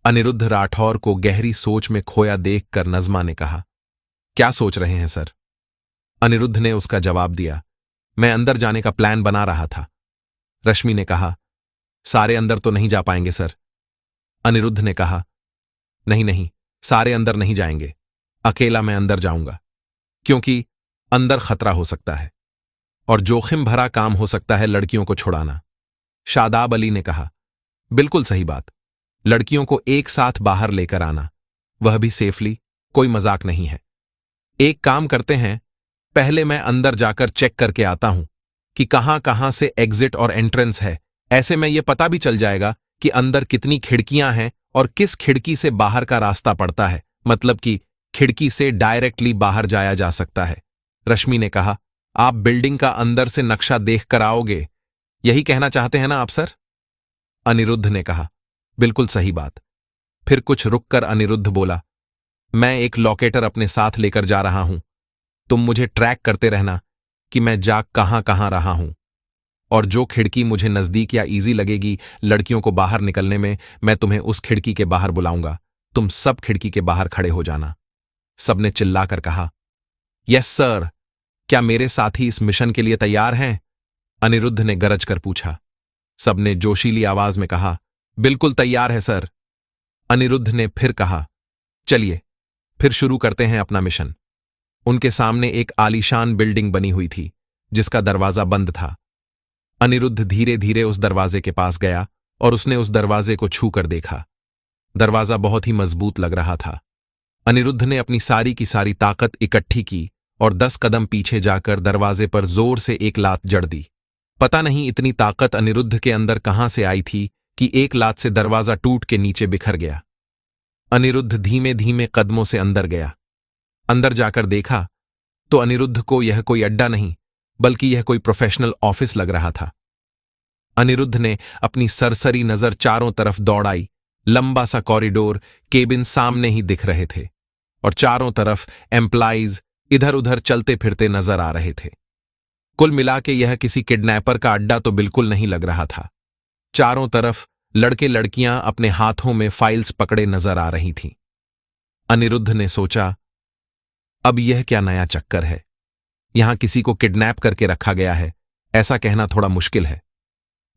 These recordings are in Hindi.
अनिरुद्ध राठौर को गहरी सोच में खोया देखकर नज़मा ने कहा, क्या सोच रहे हैं सर? अनिरुद्ध ने उसका जवाब दिया, मैं अंदर जाने का प्लान बना रहा था। रश्मि ने कहा, सारे अंदर तो नहीं जा पाएंगे सर। अनिरुद्ध ने कहा, नहीं नहीं, सारे अंदर नहीं जाएंगे, अकेला मैं अंदर जाऊंगा, क्योंकि अंदर खतरा हो सकता है और जोखिम भरा काम हो सकता है लड़कियों को छुड़ाना। शादाब अली ने कहा, बिल्कुल सही बात, लड़कियों को एक साथ बाहर लेकर आना, वह भी सेफली, कोई मजाक नहीं है। एक काम करते हैं, पहले मैं अंदर जाकर चेक करके आता हूं कि कहां कहां से एग्जिट और एंट्रेंस है। ऐसे में यह पता भी चल जाएगा कि अंदर कितनी खिड़कियां हैं और किस खिड़की से बाहर का रास्ता पड़ता है, मतलब कि खिड़की से डायरेक्टली बाहर जाया जा सकता है। रश्मि ने कहा, आप बिल्डिंग का अंदर से नक्शा देख कर आओगे, यही कहना चाहते हैं ना आप सर? अनिरुद्ध ने कहा, बिल्कुल सही बात। फिर कुछ रुककर अनिरुद्ध बोला, मैं एक लोकेटर अपने साथ लेकर जा रहा हूं, तुम मुझे ट्रैक करते रहना कि मैं जा कहां कहां रहा हूं, और जो खिड़की मुझे नजदीक या इजी लगेगी लड़कियों को बाहर निकलने में, मैं तुम्हें उस खिड़की के बाहर बुलाऊंगा, तुम सब खिड़की के बाहर खड़े हो जाना। सबने चिल्लाकर कहा, यस सर। क्या मेरे साथी इस मिशन के लिए तैयार हैं? अनिरुद्ध ने गरज कर पूछा। सबने जोशीली आवाज में कहा, बिल्कुल तैयार है सर। अनिरुद्ध ने फिर कहा, चलिए फिर शुरू करते हैं अपना मिशन। उनके सामने एक आलीशान बिल्डिंग बनी हुई थी जिसका दरवाजा बंद था। अनिरुद्ध धीरे धीरे उस दरवाजे के पास गया और उसने उस दरवाजे को छू कर देखा। दरवाजा बहुत ही मजबूत लग रहा था। अनिरुद्ध ने अपनी सारी की सारी ताकत इकट्ठी की और 10 कदम पीछे जाकर दरवाजे पर जोर से एक लात जड़ दी। पता नहीं इतनी ताकत अनिरुद्ध के अंदर कहां से आई थी कि एक लात से दरवाजा टूट के नीचे बिखर गया। अनिरुद्ध धीमे धीमे कदमों से अंदर गया। अंदर जाकर देखा तो अनिरुद्ध को यह कोई अड्डा नहीं बल्कि यह कोई प्रोफेशनल ऑफिस लग रहा था। अनिरुद्ध ने अपनी सरसरी नजर चारों तरफ दौड़ाई। लंबा सा कॉरिडोर, केबिन सामने ही दिख रहे थे और चारों तरफ एम्प्लॉइज इधर उधर चलते फिरते नजर आ रहे थे। कुल मिला के यह किसी किडनैपर का अड्डा तो बिल्कुल नहीं लग रहा था। चारों तरफ लड़के लड़कियां अपने हाथों में फाइल्स पकड़े नजर आ रही थीं। अनिरुद्ध ने सोचा, अब यह क्या नया चक्कर है? यहां किसी को किडनैप करके रखा गया है, ऐसा कहना थोड़ा मुश्किल है।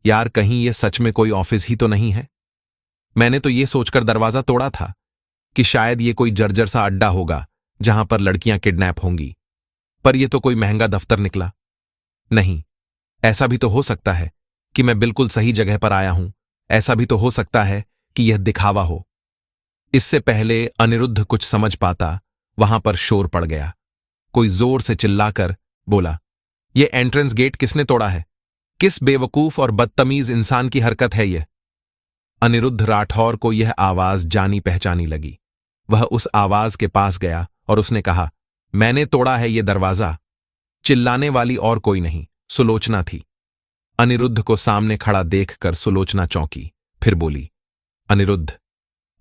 यार, कहीं यह सच में कोई ऑफिस ही तो नहीं है? मैंने तो यह सोचकर दरवाजा तोड़ा था कि शायद यह कोई जर्जर सा अड्डा होगा जहां पर लड़कियां किडनैप होंगी, पर यह तो कोई महंगा दफ्तर निकला। नहीं, ऐसा भी तो हो सकता है कि मैं बिल्कुल सही जगह पर आया हूं, ऐसा भी तो हो सकता है कि यह दिखावा हो। इससे पहले अनिरुद्ध कुछ समझ पाता, वहां पर शोर पड़ गया। कोई जोर से चिल्लाकर बोला, यह एंट्रेंस गेट किसने तोड़ा है? किस बेवकूफ और बदतमीज इंसान की हरकत है यह? अनिरुद्ध राठौर को यह आवाज जानी पहचानी लगी। वह उस आवाज के पास गया और उसने कहा, मैंने तोड़ा है यह दरवाजा। चिल्लाने वाली और कोई नहीं, सुलोचना थी। अनिरुद्ध को सामने खड़ा देखकर सुलोचना चौंकी, फिर बोली, अनिरुद्ध।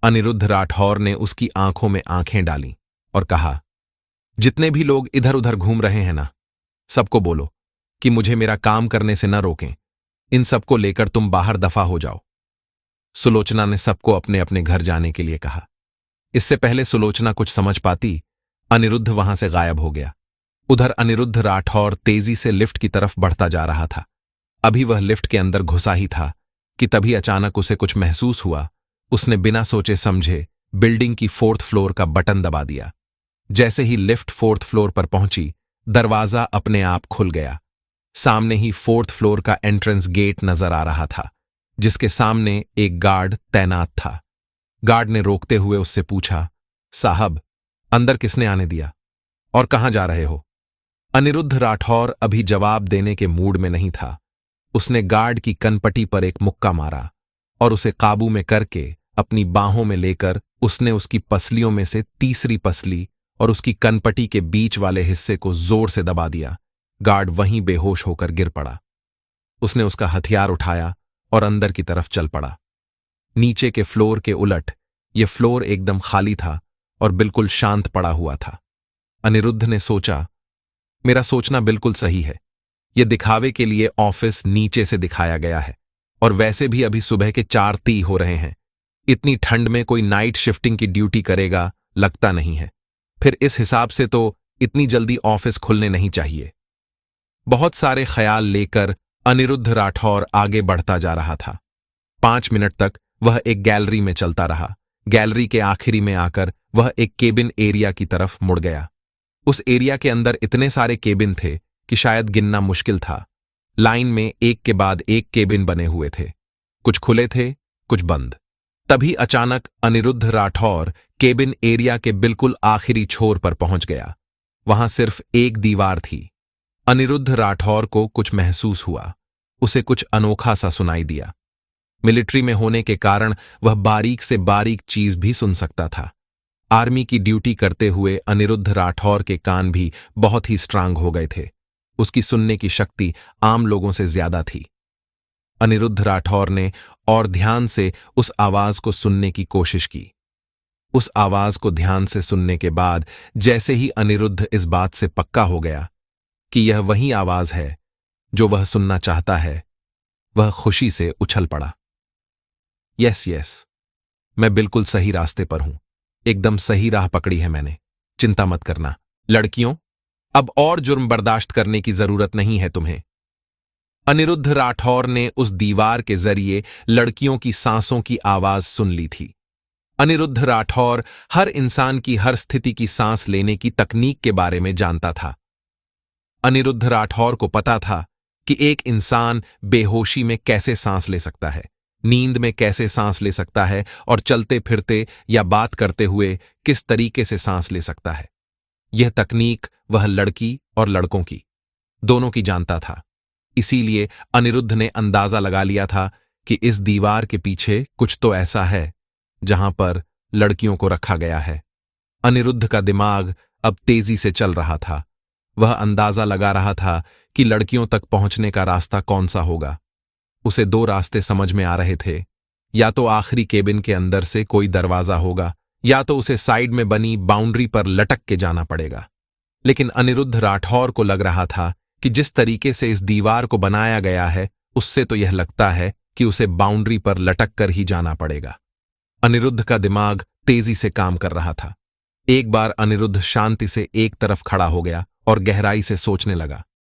अनिरुद्ध राठौर ने उसकी आंखों में आंखें डाली और कहा, जितने भी लोग इधर उधर घूम रहे हैं ना, सबको बोलो कि मुझे मेरा काम करने से न रोकें। इन सबको लेकर तुम बाहर दफा हो जाओ। सुलोचना ने सबको अपने अपने घर जाने के लिए कहा। इससे पहले सुलोचना कुछ समझ पाती, अनिरुद्ध वहां से गायब हो गया। उधर अनिरुद्ध राठौर तेजी से लिफ्ट की तरफ बढ़ता जा रहा था। अभी वह लिफ्ट के अंदर घुसा ही था कि तभी अचानक उसे कुछ महसूस हुआ। उसने बिना सोचे समझे बिल्डिंग की 4th फ्लोर का बटन दबा दिया। जैसे ही लिफ्ट 4th फ्लोर पर पहुंची, दरवाजा अपने आप खुल गया। सामने ही 4th फ्लोर का एंट्रेंस गेट नजर आ रहा था, जिसके सामने एक गार्ड तैनात था। गार्ड ने रोकते हुए उससे पूछा, साहब, अंदर किसने आने दिया और कहां जा रहे हो? अनिरुद्ध राठौर अभी जवाब देने के मूड में नहीं था। उसने गार्ड की कनपटी पर एक मुक्का मारा और उसे काबू में करके अपनी बाहों में लेकर उसने उसकी पसलियों में से तीसरी पसली और उसकी कनपटी के बीच वाले हिस्से को जोर से दबा दिया। गार्ड वहीं बेहोश होकर गिर पड़ा। उसने उसका हथियार उठाया और अंदर की तरफ चल पड़ा। नीचे के फ्लोर के उलट यह फ्लोर एकदम खाली था और बिल्कुल शांत पड़ा हुआ था। अनिरुद्ध ने सोचा, मेरा सोचना बिल्कुल सही है। यह दिखावे के लिए ऑफिस नीचे से दिखाया गया है और वैसे भी अभी सुबह के 4:30 हो रहे हैं। इतनी ठंड में कोई नाइट शिफ्टिंग की ड्यूटी करेगा लगता नहीं है। फिर इस हिसाब से तो इतनी जल्दी ऑफिस खुलने नहीं चाहिए। बहुत सारे ख्याल लेकर अनिरुद्ध राठौर आगे बढ़ता जा रहा था। 5 मिनट तक वह एक गैलरी में चलता रहा। गैलरी के आखिरी में आकर वह एक केबिन एरिया की तरफ मुड़ गया। उस एरिया के अंदर इतने सारे केबिन थे कि शायद गिनना मुश्किल था। लाइन में एक के बाद एक केबिन बने हुए थे, कुछ खुले थे, कुछ बंद। तभी अचानक अनिरुद्ध राठौर केबिन एरिया के बिल्कुल आखिरी छोर पर पहुंच गया। वहां सिर्फ एक दीवार थी। अनिरुद्ध राठौर को कुछ महसूस हुआ, उसे कुछ अनोखा सा सुनाई दिया। मिलिट्री में होने के कारण वह बारीक से बारीक चीज भी सुन सकता था। आर्मी की ड्यूटी करते हुए अनिरुद्ध राठौर के कान भी बहुत ही स्ट्रांग हो गए थे। उसकी सुनने की शक्ति आम लोगों से ज्यादा थी। अनिरुद्ध राठौर ने और ध्यान से उस आवाज को सुनने की कोशिश की। उस आवाज को ध्यान से सुनने के बाद जैसे ही अनिरुद्ध इस बात से पक्का हो गया कि यह वही आवाज है जो वह सुनना चाहता है, वह खुशी से उछल पड़ा। यस, मैं बिल्कुल सही रास्ते पर हूं। एकदम सही राह पकड़ी है मैंने। चिंता मत करना लड़कियों, अब और जुर्म बर्दाश्त करने की जरूरत नहीं है तुम्हें। अनिरुद्ध राठौर ने उस दीवार के जरिए लड़कियों की सांसों की आवाज सुन ली थी। अनिरुद्ध राठौर हर इंसान की हर स्थिति की सांस लेने की तकनीक के बारे में जानता था। अनिरुद्ध राठौर को पता था कि एक इंसान बेहोशी में कैसे सांस ले सकता है, नींद में कैसे सांस ले सकता है और चलते फिरते या बात करते हुए किस तरीके से सांस ले सकता है। यह तकनीक वह लड़की और लड़कों की दोनों की जानता था। इसीलिए अनिरुद्ध ने अंदाजा लगा लिया था कि इस दीवार के पीछे कुछ तो ऐसा है जहां पर लड़कियों को रखा गया है। अनिरुद्ध का दिमाग अब तेजी से चल रहा था। वह अंदाजा लगा रहा था कि लड़कियों तक पहुंचने का रास्ता कौन सा होगा। उसे 2 रास्ते समझ में आ रहे थे, या तो आखिरी केबिन के अंदर से कोई दरवाजा होगा, या तो उसे साइड में बनी बाउंड्री पर लटक के जाना पड़ेगा। लेकिन अनिरुद्ध राठौर को लग रहा था कि जिस तरीके से इस दीवार को बनाया गया है उससे तो यह लगता है कि उसे बाउंड्री पर लटक कर ही जाना पड़ेगा। अनिरुद्ध का दिमाग तेजी से काम कर रहा था। एक बार अनिरुद्ध शांति से एक तरफ खड़ा हो गया और गहराई से सोचने लगा।